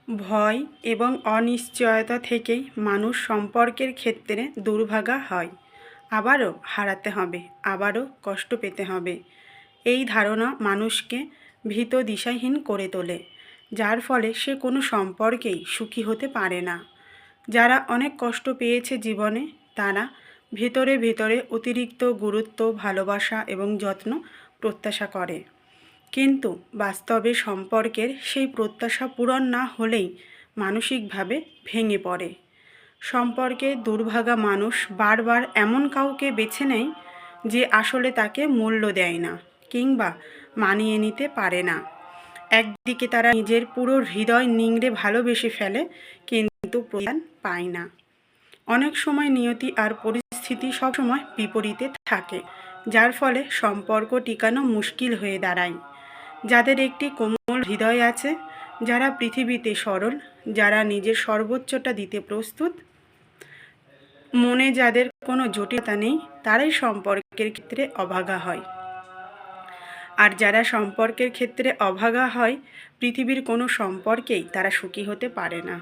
ভয় এবং অনিশ্চয়তা থেকেই মানুষ সম্পর্কের ক্ষেত্রে দুর্ভাগা হয়। আবারও হারাতে হবে, আবারও কষ্ট পেতে হবে। এই ধারণা মানুষকে ভীত দিশাহীন করে তোলে, যার ফলে সে কোনো সম্পর্কেই সুখী হতে পারে না। যারা অনেক কষ্ট পেয়েছে জীবনে, তারা ভেতরে ভেতরে অতিরিক্ত গুরুত্ব, ভালোবাসা এবং যত্ন প্রত্যাশা করে। কিন্তু বাস্তবে সম্পর্কের সেই প্রত্যাশা পূরণ না হলেই মানসিকভাবে ভেঙে পড়ে। সম্পর্কে দুর্ভাগা মানুষ বারবার এমন কাউকে বেছে নেয় যে আসলে তাকে মূল্য দেয় না কিংবা মানিয়ে নিতে পারে না। একদিকে তারা নিজের পুরো হৃদয় নিংড়ে ভালোবেসে ফেলে, কিন্তু প্রতিদান পায় না। অনেক সময় নিয়তি আর পরিস্থিতি সবসময় বিপরীতে থাকে, যার ফলে সম্পর্ক টিকানো মুশকিল হয়ে দাঁড়ায়। যাদের একটি কোমল হৃদয় আছে, যারা পৃথিবীতে সরল, যারা নিজের সর্বোচ্চটা দিতে প্রস্তুত, মনে যাদের কোনো জটিলতা নেই, তারাই সম্পর্কের ক্ষেত্রে অভাগা হয়। আর যারা সম্পর্কের ক্ষেত্রে অভাগা হয়, পৃথিবীর কোনো সম্পর্কেই তারা সুখী হতে পারে না।